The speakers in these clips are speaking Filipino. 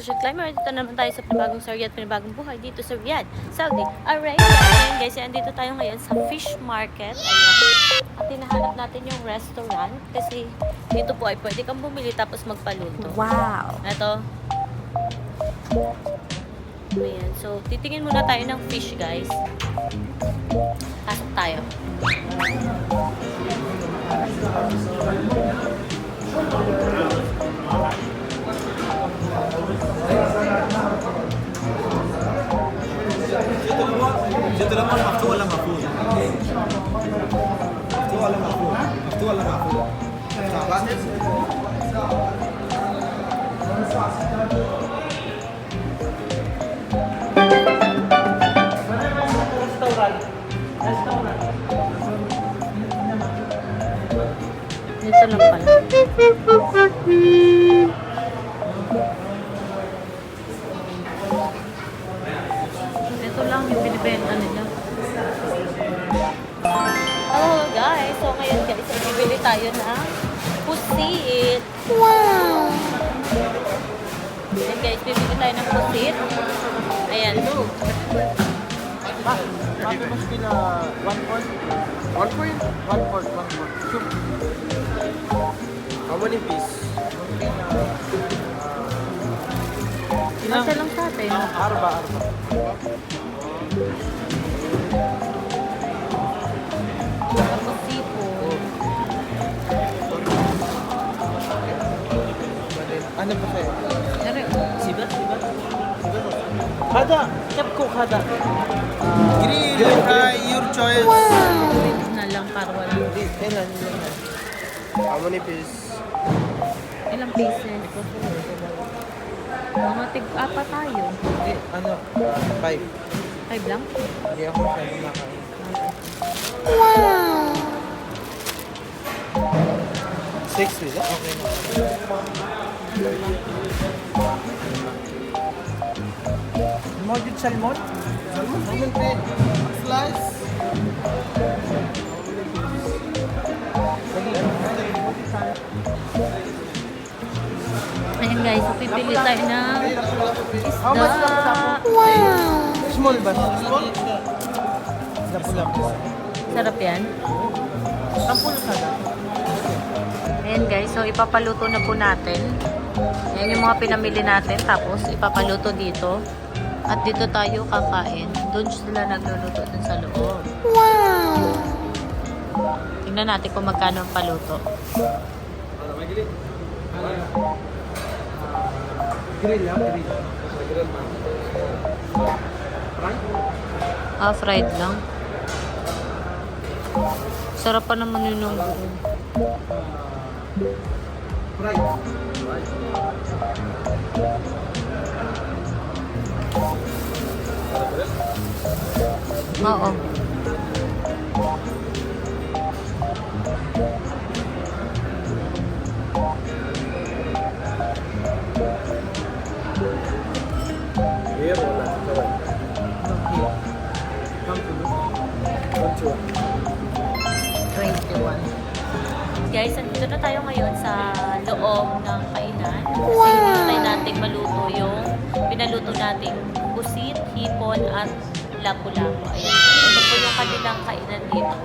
social climber. Dito naman tayo sa panibagong story at panibagong buhay dito sa Riyadh, Saudi Arabia. Ayan guys, andito tayo ngayon sa fish market. Ayan. At hinahanap natin yung restaurant kasi dito po ay pwede kang bumili tapos magpaluto. Wow! Ito. Ayan. So, titingin muna tayo ng fish guys. Pasok tayo. جد ليمون مفتوح ولا مقفول؟ مفتوح ولا مقفول؟ مفتوح ولا مقفول؟ Dito lang pala. Ito lang yung binibenta nila. Hello guys! So ngayon guys, bibili tayo ng pusit. Wow! Ayan guys, bibili tayo ng pusit. Ayan. Bakit mas pila 1 point? 1 point? 1 point, 1 point. How many piece? Nasa lang sa atin. Arba. Tapos sipon. Ano ba kayo? Dari. Sibat? Hada! Kepcook hada! Grill, fry, your choice! Na lang para wala. Ilan? How many piece? Ilang pieces? Mga tig-apa tayo. Ano? 5. 5 lang? Hindi ako masyado makain. Wow! 6 pizza? Okay na. Molded salmon? Salmon bread. Slice. Ayan guys, so pipili tayo ng How much isda. lang? Wow! Small ba? Small? Lapu-lapu. Sarap yan. Sampul sana. Ayan guys, so ipapaluto na po natin. Ayan yung mga pinamili natin. Tapos ipapaluto dito. At dito tayo kakain. Doon sila nagluluto dun sa loob. Wow! Tingnan natin kung magkano ang paluto. Grill lang, grill. Grill man. Ah, fried lang. Sarap pa naman yun yung Fry. oo. Here wala. Kaway. Come to me. What you want? 21. Guys, andito na tayo ngayon sa loob ng kainan. Kasi hinintay natin maluto yung pinaluto nating pusit, hipon, at lapu-lapu. Ayan. Ito po yung kanilang kainan dito.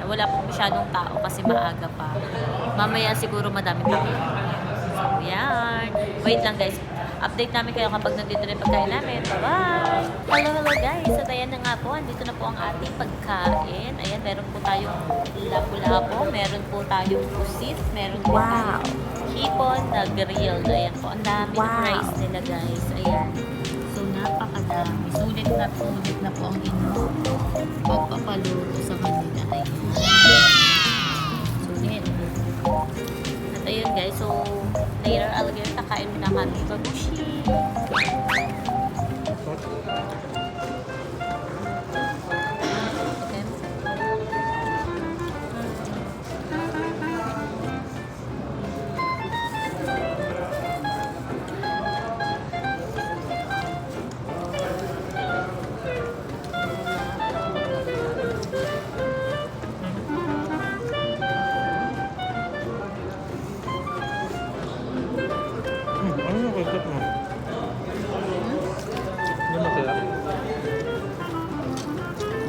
Wala po masyadong tao kasi maaga pa. Mamaya siguro madami tao. So, yan. Wait lang guys. Update namin kayo kapag nandito na yung pagkain namin. Bye-bye! Hello guys! At ayan na nga po. Andito na po ang ating pagkain. Ayan, meron po tayong lapu-lapu. Meron po tayong pusit. Meron po tayong hipon na grilled. Ayan po. Ang dami ng rice nila guys. Ayan. So, napakadami. Sulit na po ang inyong pagpapaluto sa kanila. Ayan. Sulit. At ayun guys. So, later alligator, nakain mo na kami. Babushi!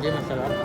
Hindi masarap.